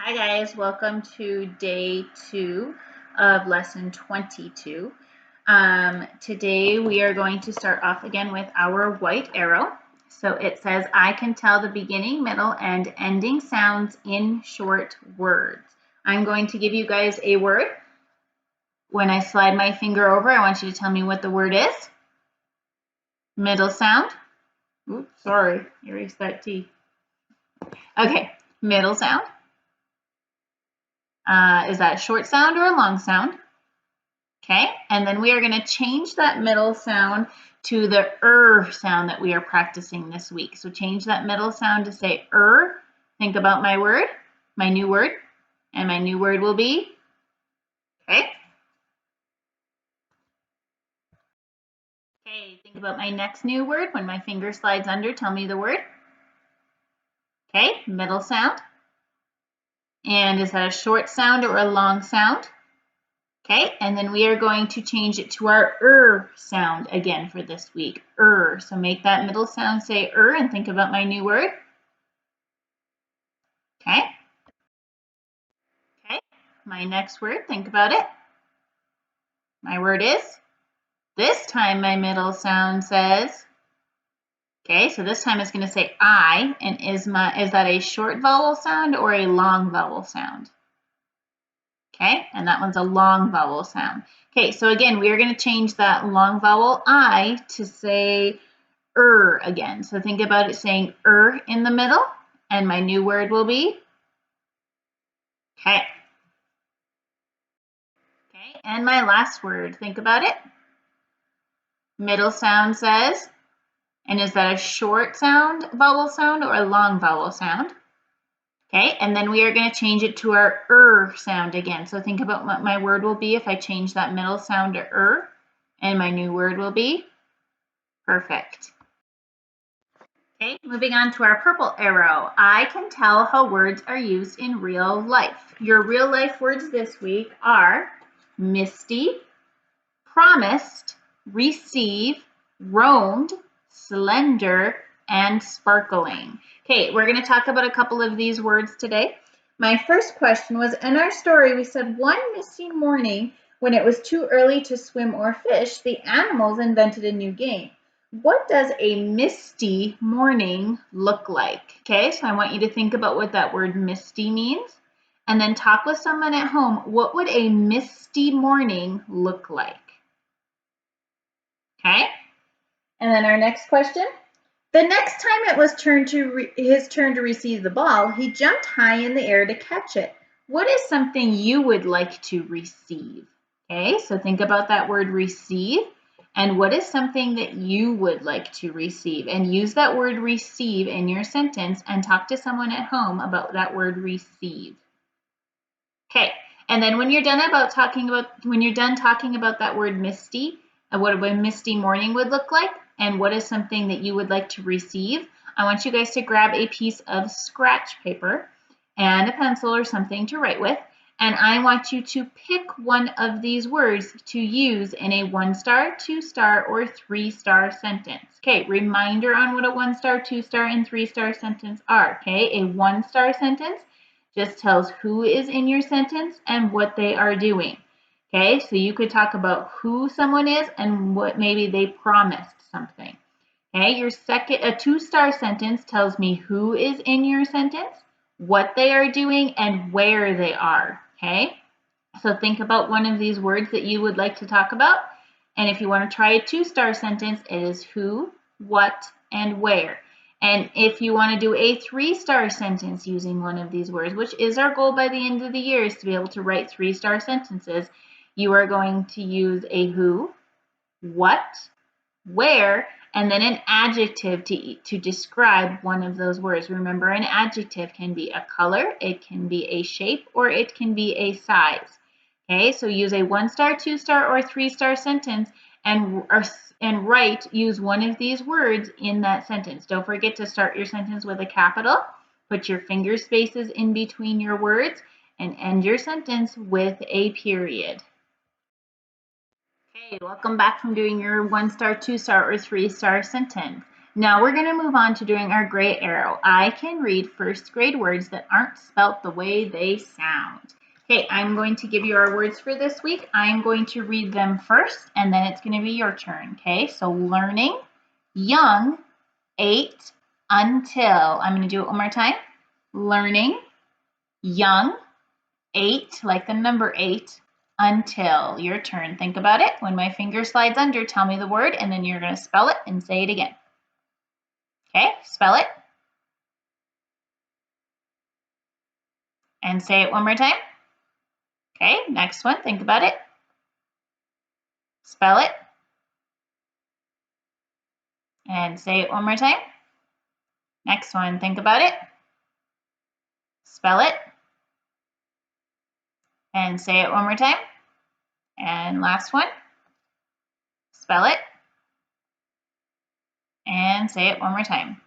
Hi guys, welcome to day 2 of lesson 22. Today we are going to start off again with our white arrow. So it says, I can tell the beginning, middle, and ending sounds in short words. I'm going to give you guys a word. When I slide my finger over, I want you to tell me what the word is. Middle sound. Oops, sorry, erase that T. Okay, middle sound. Is that a short sound or a long sound? Okay, and then we are going to change that middle sound to the sound that we are practicing this week. So change that middle sound to say Think about my word, my new word, and my new word will be, okay? Okay, think about my next new word. When my finger slides under, tell me the word. Okay, middle sound. And is that a short sound or a long sound? Okay, and then we are going to change it to our sound again for this week. So make that middle sound say and think about my new word. Okay. Okay, my next word, think about it. My word is, this time my middle sound says, okay, so this time it's going to say I, and is that a short vowel sound or a long vowel sound? Okay, and that one's a long vowel sound. Okay, so again, we are going to change that long vowel I to say again. So think about it saying in the middle, and my new word will be, okay. Okay, and my last word, think about it. Middle sound says, and is that a short vowel sound or a long vowel sound? Okay, and then we are going to change it to our sound again. So think about what my word will be if I change that middle sound to and my new word will be perfect. Okay, moving on to our purple arrow. I can tell how words are used in real life. Your real life words this week are misty, promised, receive, roamed, slender, and sparkling. Okay, we're going to talk about a couple of these words today. My first question was, in our story, we said one misty morning when it was too early to swim or fish, the animals invented a new game. What does a misty morning look like? Okay, so I want you to think about what that word misty means, and then talk with someone at home. What would a misty morning look like? Okay, and then our next question. The next time it was his turn to receive the ball, he jumped high in the air to catch it. What is something you would like to receive? Okay, so think about that word receive, and what is something that you would like to receive? And use that word receive in your sentence and talk to someone at home about that word receive. Okay, and then when you're done talking about that word misty, and what a misty morning would look like, and what is something that you would like to receive, I want you guys to grab a piece of scratch paper and a pencil or something to write with, and I want you to pick one of these words to use in a 1-star, 2-star, or 3-star sentence. Okay, reminder on what a 1-star, 2-star, and 3-star sentence are. Okay, a 1-star sentence just tells who is in your sentence and what they are doing. Okay, so you could talk about who someone is and what maybe they promised something. Okay, a 2-star sentence tells me who is in your sentence, what they are doing, and where they are. Okay, so think about one of these words that you would like to talk about. And if you want to try a 2-star sentence, it is who, what, and where. And if you want to do a 3-star sentence using one of these words, which is our goal by the end of the year, is to be able to write 3-star sentences, you are going to use a who, what, where, and then an adjective to describe one of those words. Remember, an adjective can be a color, it can be a shape, or it can be a size. Okay, so use a 1-star, 2-star, or 3-star sentence and use one of these words in that sentence. Don't forget to start your sentence with a capital, put your finger spaces in between your words, and end your sentence with a period. Okay, welcome back from doing your 1-star, 2-star, or 3-star sentence. Now we're going to move on to doing our gray arrow. I can read first grade words that aren't spelt the way they sound. Okay, I'm going to give you our words for this week. I'm going to read them first, and then it's going to be your turn. Okay, so learning, young, 8, until. I'm going to do it one more time. Learning, young, 8, like the number 8, until. Your turn. Think about it. When my finger slides under, tell me the word, and then you're going to spell it and say it again. Okay, spell it. And say it one more time. Okay, next one, think about it. Spell it. And say it one more time. Next one, think about it. Spell it. And say it one more time. And last one, spell it. And say it one more time.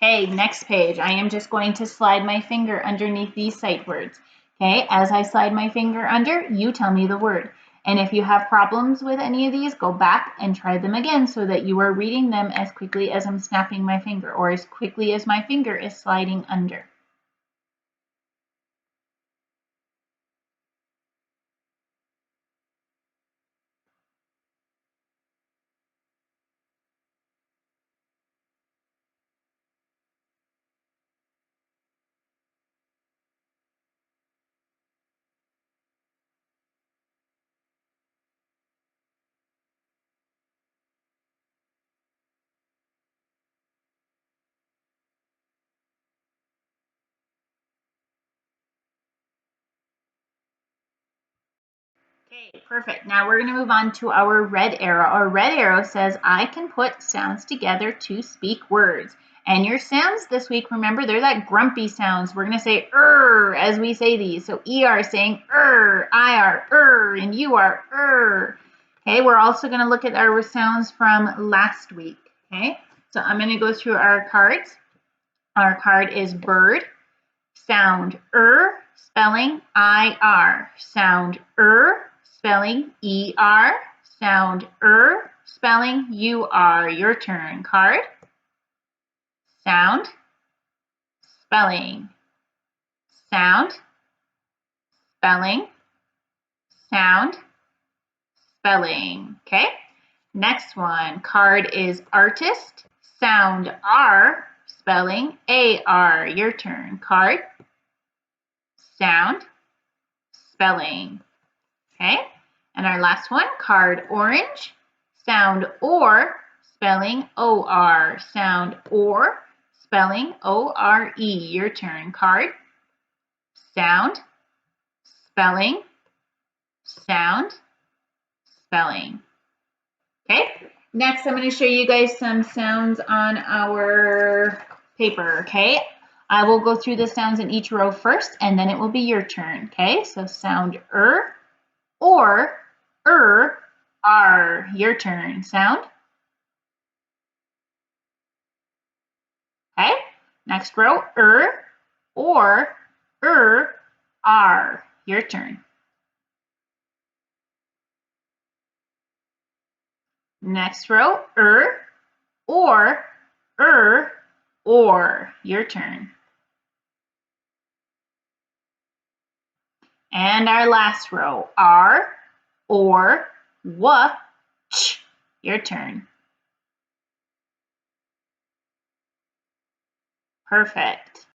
Okay, next page. I am just going to slide my finger underneath these sight words. Okay, as I slide my finger under, you tell me the word. And if you have problems with any of these, go back and try them again so that you are reading them as quickly as I'm snapping my finger or as quickly as my finger is sliding under. Okay, perfect. Now we're going to move on to our red arrow. Our red arrow says, I can put sounds together to speak words. And your sounds this week, remember, they're like grumpy sounds. We're going to say as we say these. So ER saying IR, and you are. Okay, we're also going to look at our sounds from last week. Okay, so I'm going to go through our cards. Our card is bird, sound spelling IR, sound spelling ER, sound spelling UR. Your turn. Card, sound, spelling, sound, spelling, sound, spelling. Okay, next one. Card is artist, sound R, spelling AR. Your turn. Card, sound, spelling. Okay, and our last one, card orange, sound or, spelling OR, sound or, spelling ORE. Your turn. Card, sound, spelling, sound, spelling. Okay, next I'm going to show you guys some sounds on our paper. Okay, I will go through the sounds in each row first, and then it will be your turn. Okay, so sound or R. Your turn. Sound. Okay. Next row, or R. Your turn. Next row, or or. Your turn. And our last row, R or ch. Your turn. Perfect.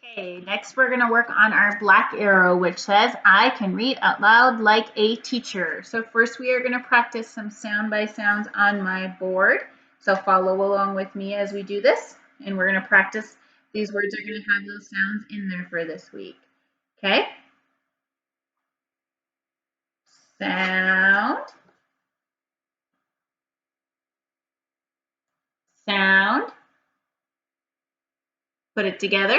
Okay, next we're going to work on our black arrow, which says, I can read out loud like a teacher. So first we are going to practice some sound by sounds on my board. So follow along with me as we do this, and we're going to practice. These words are going to have those sounds in there for this week. Okay? Sound, sound, put it together,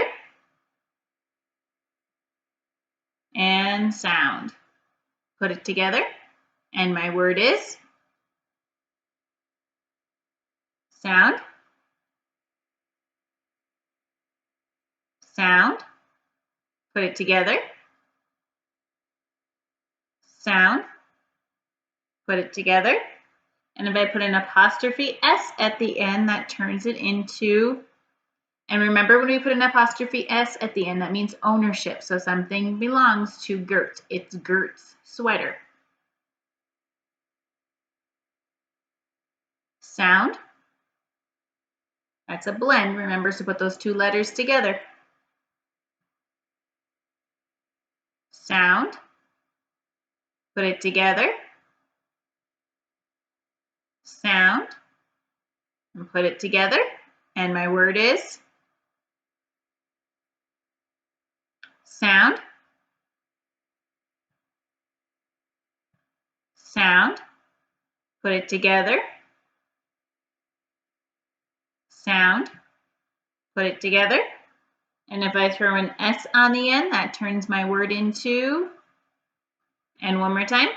and sound. Put it together, and my word is sound, sound, put it together, sound, put it together, And if I put an apostrophe S at the end, that turns it into, and remember when we put an apostrophe S at the end, that means ownership. So something belongs to Gert. It's Gert's sweater. Sound. That's a blend. Remember to put those two letters together. Sound. Put it together. Sound. And put it together. And my word is sound. Sound. Put it together. Sound. Put it together. And if I throw an S on the end, that turns my word into, and one more time.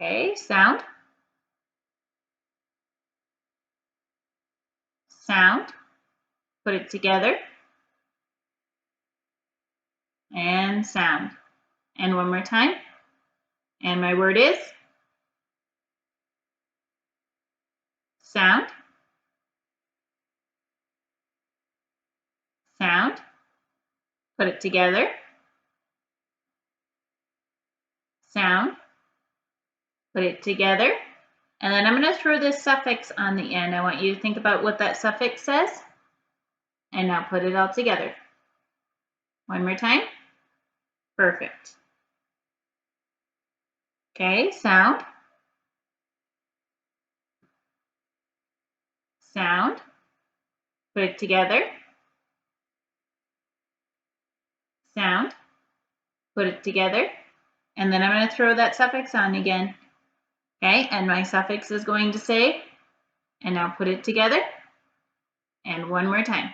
Okay, sound. Sound. Put it together. And sound. And one more time. And my word is sound. Sound. Put it together. Sound. Put it together. And then I'm going to throw this suffix on the end. I want you to think about what that suffix says. And now put it all together. One more time. Perfect. Okay, sound. Sound. Put it together. Sound. Put it together. And then I'm going to throw that suffix on again. Okay, and my suffix is going to say, and now put it together. And one more time.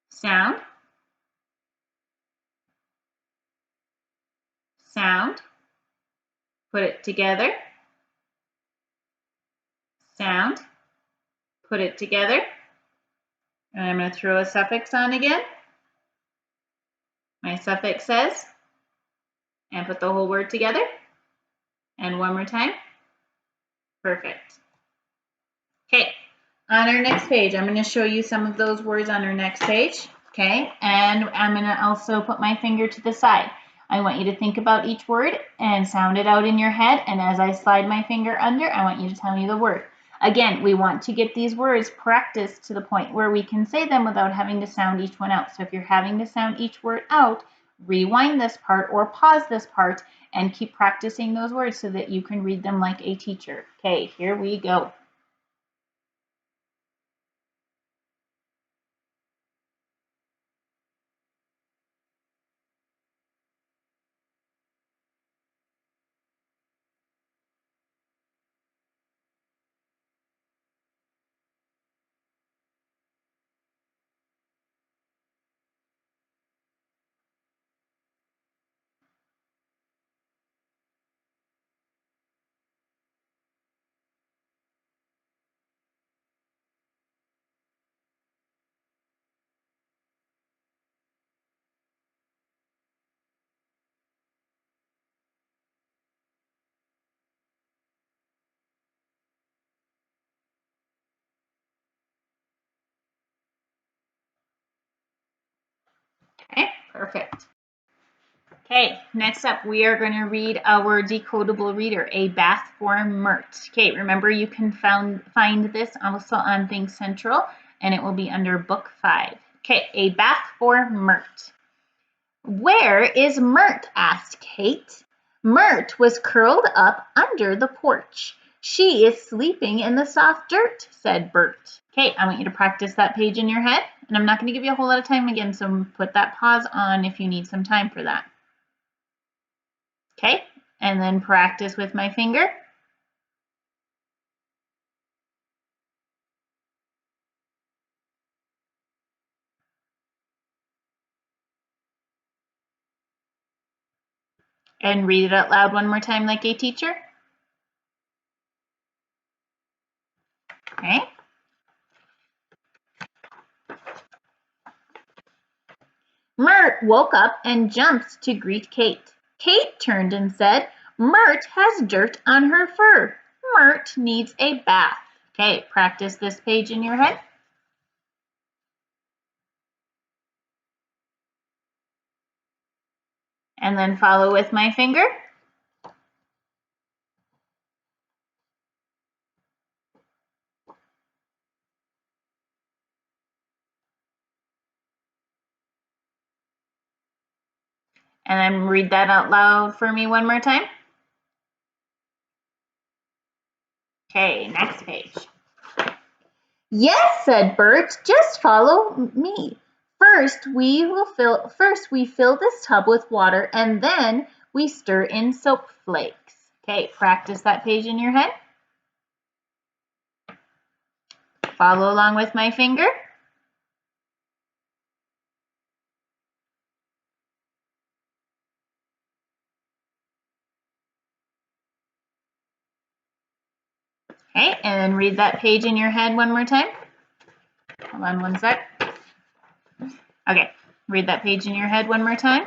Sound. Sound. Put it together. Sound. Put it together. And I'm going to throw a suffix on again. My suffix says, and put the whole word together. And one more time. Perfect. Okay, on our next page, I'm going to show you some of those words on our next page. Okay, and I'm going to also put my finger to the side. I want you to think about each word and sound it out in your head. And as I slide my finger under, I want you to tell me the word. Again, we want to get these words practiced to the point where we can say them without having to sound each one out. So if you're having to sound each word out, rewind this part or pause this part and keep practicing those words so that you can read them like a teacher. Okay, here we go. Okay, perfect. Okay, next up we are going to read our decodable reader, A Bath for Mert. Okay, remember you can find this also on Think Central, and it will be under Book 5. Okay, A Bath for Mert. Where is Mert? Asked Kate. Mert was curled up under the porch. She is sleeping in the soft dirt, said Bert. Okay, I want you to practice that page in your head, and I'm not going to give you a whole lot of time again, so put that pause on if you need some time for that. Okay, and then practice with my finger. And read it out loud one more time like a teacher. Okay. Mert, woke up and jumped to greet Kate. Kate turned and said, Mert has dirt on her fur. Mert needs a bath. Okay, practice this page in your head. And then follow with my finger. And then read that out loud for me one more time. Okay, next page. Yes, said Bert, just follow me. First we fill this tub with water and then we stir in soap flakes. Okay, practice that page in your head. Follow along with my finger. Okay, and then read that page in your head one more time. Hold on one sec. Okay, read that page in your head one more time.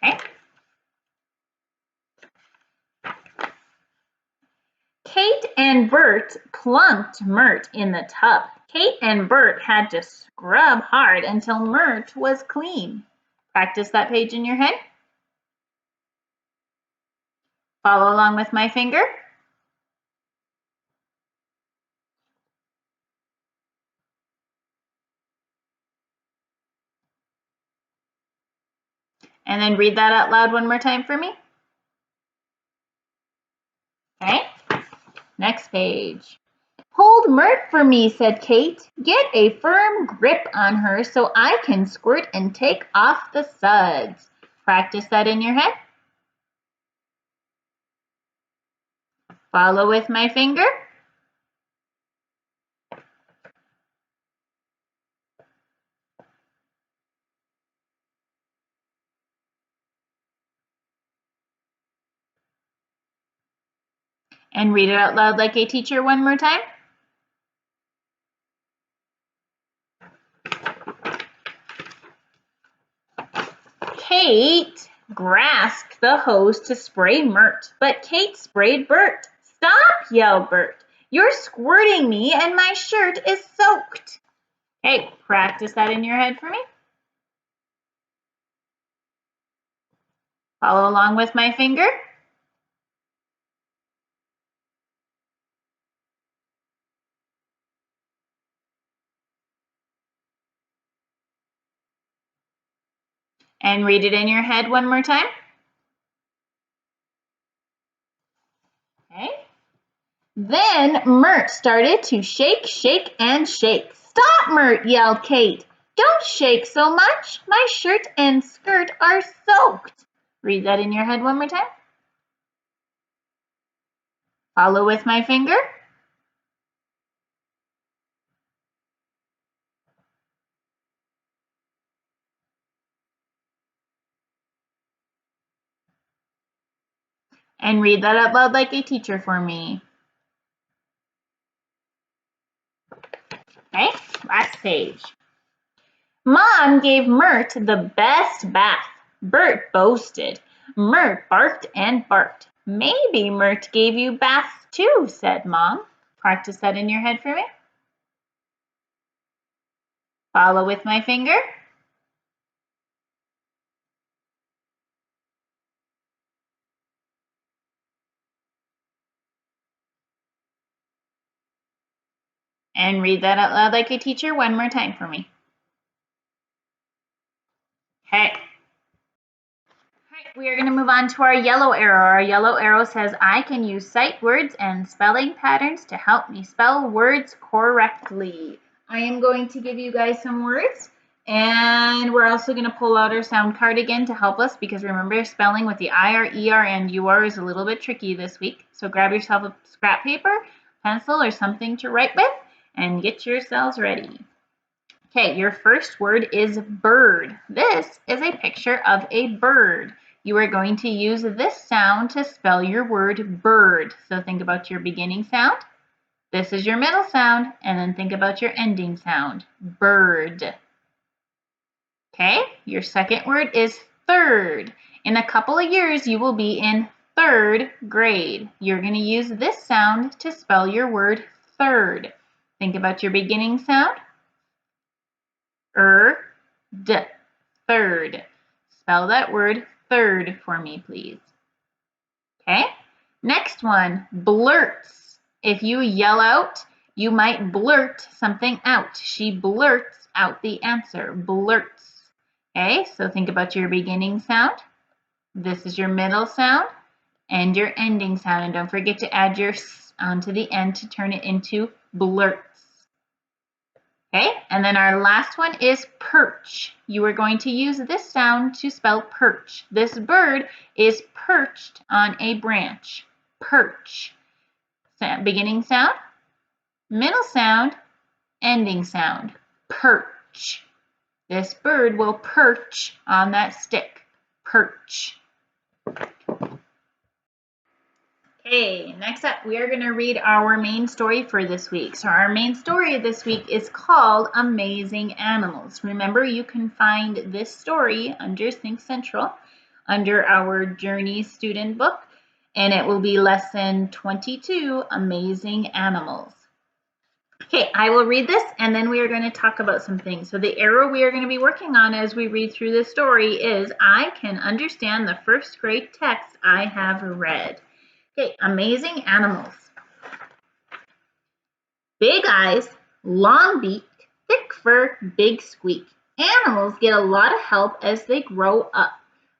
Okay. Kate and Bert plunked Mert in the tub. Kate and Bert had to scrub hard until Mert was clean. Practice that page in your head. Follow along with my finger. And then read that out loud one more time for me. Okay, next page. Hold Mert for me, said Kate. Get a firm grip on her so I can squirt and take off the suds. Practice that in your head. Follow with my finger. And read it out loud like a teacher one more time. Kate grasped the hose to spray Mert, but Kate sprayed Bert. Stop, yelled Bert. You're squirting me and my shirt is soaked. Hey, practice that in your head for me. Follow along with my finger. And read it in your head one more time. Okay. Then Mert started to shake, shake, and shake. Stop, Mert, yelled Kate. Don't shake so much. My shirt and skirt are soaked. Read that in your head one more time. Follow with my finger. And read that out loud like a teacher for me. Okay, last page. Mom gave Mert the best bath. Bert boasted. Mert barked and barked. Maybe Mert gave you baths too, said Mom. Practice that in your head for me. Follow with my finger. And read that out loud like a teacher one more time for me. Okay. We are going to move on to our yellow arrow. Our yellow arrow says, I can use sight words and spelling patterns to help me spell words correctly. I am going to give you guys some words, and we're also going to pull out our sound card again to help us, because remember, spelling with the IR, ER, and UR is a little bit tricky this week. So grab yourself a scrap paper, pencil, or something to write with, and get yourselves ready. Okay, your first word is bird. This is a picture of a bird. You are going to use this sound to spell your word bird. So think about your beginning sound, This is your middle sound, and then think about your ending sound. Bird. Okay, your second word is third. In a couple of years, you will be in third grade. You're going to use this sound to spell your word third. Think about your beginning sound. D, third. Spell that word third for me, please. Okay, next one, blurts. If you yell out, you might blurt something out. She blurts out the answer, blurts. Okay, so think about your beginning sound. This is your middle sound and your ending sound. And don't forget to add your s onto the end to turn it into blurts. Okay, and then our last one is perch. You are going to use this sound to spell perch. This bird is perched on a branch. Perch. Beginning sound, middle sound, ending sound. Perch. This bird will perch on that stick. Perch. Okay, next up we are going to read our main story for this week. So our main story this week is called Amazing Animals. Remember, you can find this story under Think Central under our Journey student book, and it will be lesson 22, Amazing Animals. Okay, I will read this and then we are going to talk about some things. So the arrow we are going to be working on as we read through this story is I can understand the first grade text I have read. Okay, amazing animals. Big eyes, long beak, thick fur, big squeak. Animals get a lot of help as they grow up.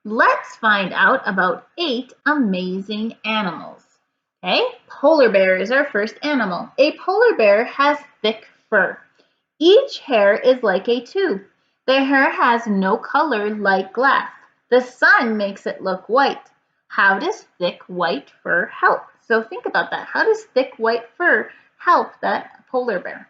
Let's find out about 8 amazing animals. Okay, polar bear is our first animal. A polar bear has thick fur. Each hair is like a tube. Their hair has no color like glass. The sun makes it look white. How does thick white fur help? So think about that. How does thick white fur help that polar bear?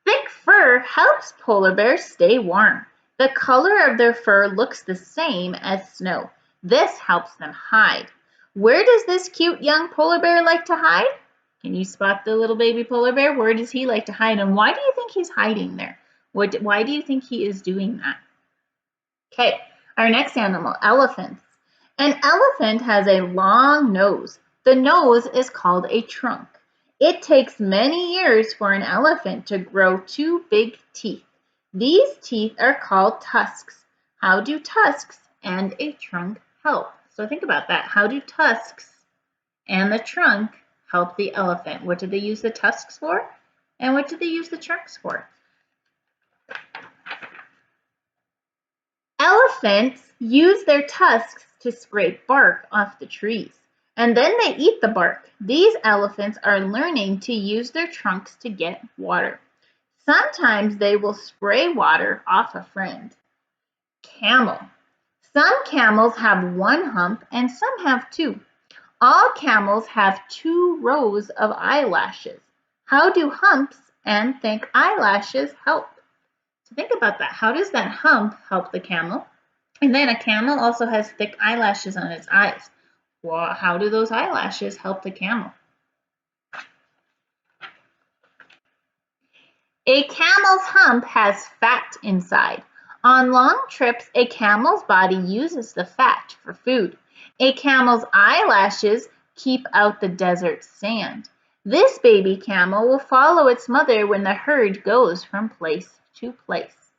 Thick fur helps polar bears stay warm. The color of their fur looks the same as snow. This helps them hide. Where does this cute young polar bear like to hide? Can you spot the little baby polar bear? Where does he like to hide? And why do you think he's hiding there? Why do you think he is doing that? Okay, our next animal, elephants. An elephant has a long nose. The nose is called a trunk. It takes many years for an elephant to grow 2 big teeth. These teeth are called tusks. How do tusks and a trunk help? So think about that. How do tusks and the trunk help the elephant? What did they use the tusks for? And what did they use the trunks for? Elephants use their tusks to scrape bark off the trees, and then they eat the bark. These elephants are learning to use their trunks to get water. Sometimes they will spray water off a friend. Camel. Some camels have 1 hump and some have 2. All camels have 2 rows of eyelashes. How do humps and thick eyelashes help? So think about that. How does that hump help the camel? And then a camel also has thick eyelashes on its eyes. Well, how do those eyelashes help the camel? A camel's hump has fat inside. On long trips, a camel's body uses the fat for food. A camel's eyelashes keep out the desert sand. This baby camel will follow its mother when the herd goes from place to place.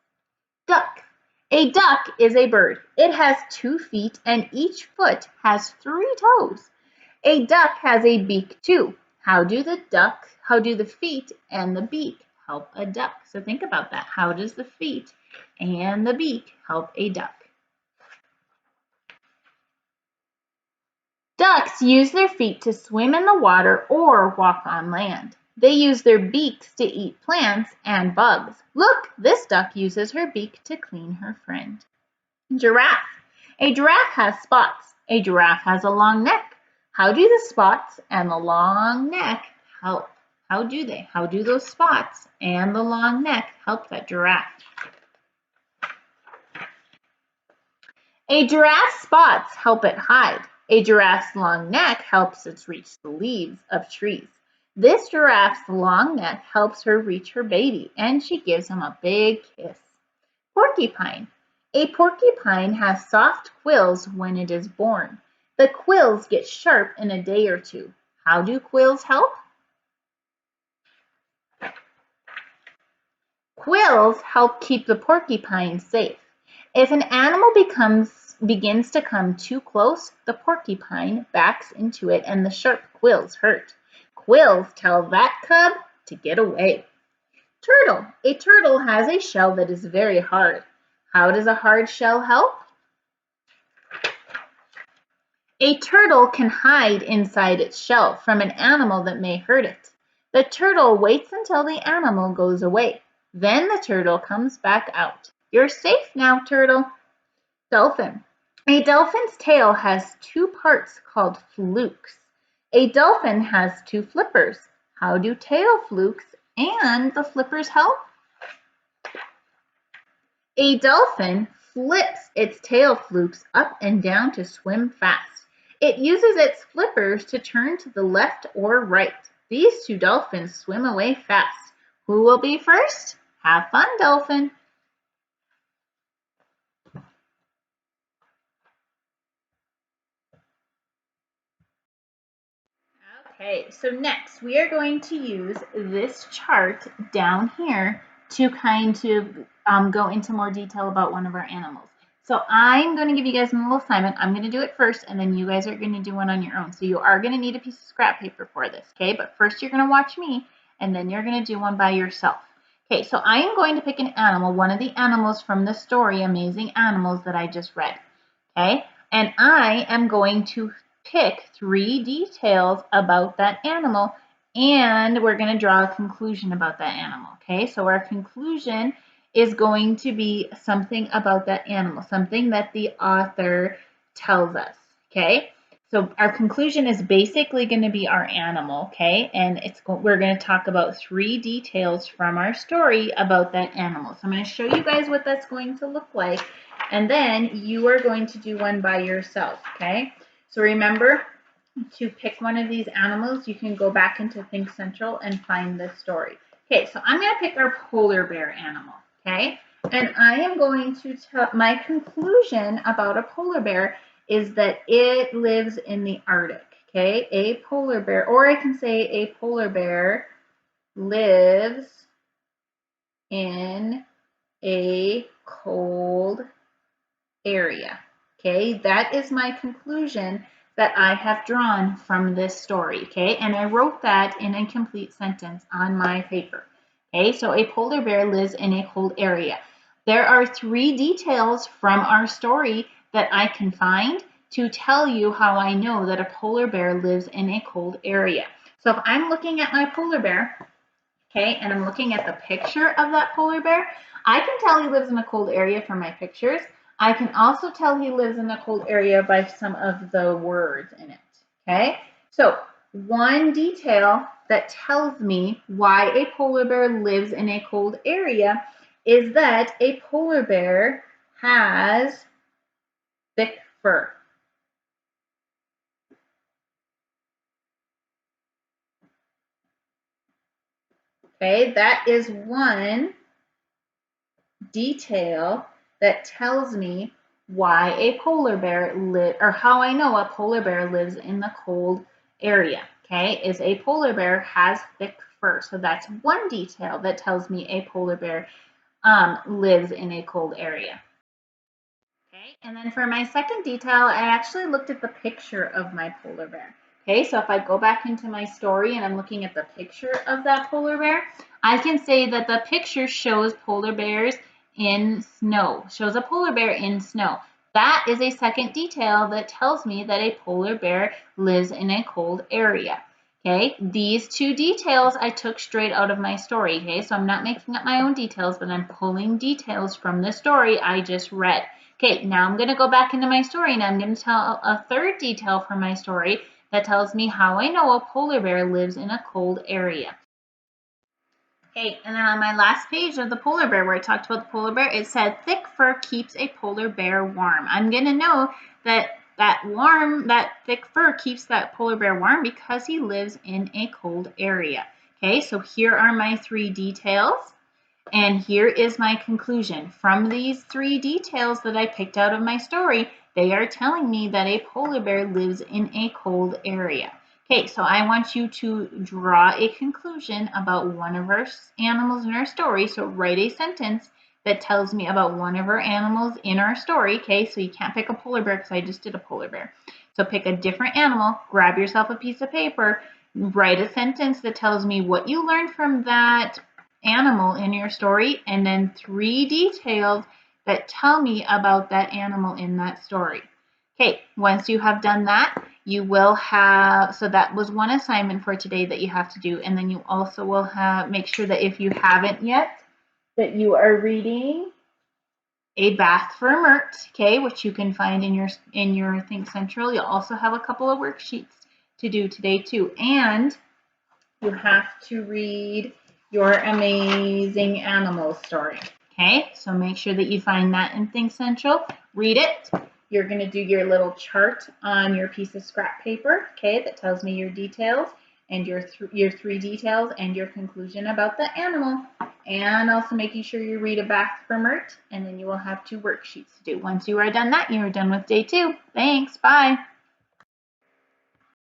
Duck. A duck is a bird. It has 2 feet and each foot has 3 toes. A duck has a beak too. How do the feet and the beak help a duck? So think about that. How does the feet and the beak help a duck? Ducks use their feet to swim in the water or walk on land. They use their beaks to eat plants and bugs. Look, this duck uses her beak to clean her friend. Giraffe. A giraffe has spots. A giraffe has a long neck. How do the spots and the long neck help? How do they? How do those spots and the long neck help that giraffe? A giraffe's spots help it hide. A giraffe's long neck helps it reach the leaves of trees. This giraffe's long neck helps her reach her baby, and she gives him a big kiss. Porcupine. A porcupine has soft quills when it is born. The quills get sharp in a day or two. How do quills help? Quills help keep the porcupine safe. If an animal begins to come too close, the porcupine backs into it and the sharp quills hurt. Quills tell that cub to get away. Turtle. A turtle has a shell that is very hard. How does a hard shell help? A turtle can hide inside its shell from an animal that may hurt it. The turtle waits until the animal goes away. Then the turtle comes back out. You're safe now, turtle. Dolphin. A dolphin's tail has two parts called flukes. A dolphin has two flippers. How do tail flukes and the flippers help? A dolphin flips its tail flukes up and down to swim fast. It uses its flippers to turn to the left or right. These two dolphins swim away fast. Who will be first? Have fun, dolphin. Okay, so next we are going to use this chart down here to kind of go into more detail about one of our animals. So I'm going to give you guys a little assignment. I'm going to do it first, and then you guys are going to do one on your own. So you are going to need a piece of scrap paper for this, okay? But first you're going to watch me, and then you're going to do one by yourself. Okay, so I am going to pick an animal, one of the animals from the story, Amazing Animals, that I just read, okay? And I am going to pick 3 details about that animal, and we're going to draw a conclusion about that animal, okay? So our conclusion is going to be something about that animal, something that the author tells us, okay? So our conclusion is basically going to be our animal, okay? And we're going to talk about 3 details from our story about that animal. So I'm going to show you guys what that's going to look like, and then you are going to do one by yourself, okay? So remember to pick one of these animals. You can go back into Think Central and find this story. Okay, so I'm going to pick our polar bear animal, okay? And I am going to tell, my conclusion about a polar bear is that it lives in the Arctic, okay? A polar bear, or I can say a polar bear lives in a cold area, okay? That is my conclusion that I have drawn from this story, okay? And I wrote that in a complete sentence on my paper, okay? So a polar bear lives in a cold area. There are 3 details from our story that I can find to tell you how I know that a polar bear lives in a cold area. So if I'm looking at my polar bear, okay, and I'm looking at the picture of that polar bear, I can tell he lives in a cold area from my pictures. I can also tell he lives in a cold area by some of the words in it, okay? So one detail that tells me why a polar bear lives in a cold area is that a polar bear has thick fur. Okay, that is one detail that tells me why a polar bear or how I know a polar bear lives in the cold area, okay, is a polar bear has thick fur. So that's one detail that tells me a polar bear lives in a cold area. Okay, and then for my second detail, I actually looked at the picture of my polar bear. Okay, so if I go back into my story and I'm looking at the picture of that polar bear, I can say that the picture shows polar bears in snow, shows a polar bear in snow. That is a second detail that tells me that a polar bear lives in a cold area. Okay, these 2 details I took straight out of my story. Okay, so I'm not making up my own details, but I'm pulling details from the story I just read. Okay, now I'm going to go back into my story and I'm going to tell a third detail from my story that tells me how I know a polar bear lives in a cold area. Okay, and then on my last page of the polar bear where I talked about the polar bear, it said thick fur keeps a polar bear warm. I'm going to know that that thick fur keeps that polar bear warm because he lives in a cold area. Okay, so here are my 3 details. And here is my conclusion. From these 3 details that I picked out of my story, they are telling me that a polar bear lives in a cold area. Okay, so I want you to draw a conclusion about one of our animals in our story. So write a sentence that tells me about one of our animals in our story. Okay, so you can't pick a polar bear because I just did a polar bear. So pick a different animal, grab yourself a piece of paper, write a sentence that tells me what you learned from that animal in your story, and then 3 details that tell me about that animal in that story. Okay, once you have done that, you will have, so that was one assignment for today that you have to do, and then you also will have, make sure that if you haven't yet, that you are reading A Bath for Mert, okay, which you can find in your Think Central. You'll also have a couple of worksheets to do today too, and you have to read Your Amazing Animals story. Okay, so make sure that you find that in Think Central. Read it. You're going to do your little chart on your piece of scrap paper, okay, that tells me your details and your 3 details and your conclusion about the animal. And also making sure you read A Bath for Mert, and then you will have 2 worksheets to do. Once you are done that, you are done with day 2. Thanks. Bye.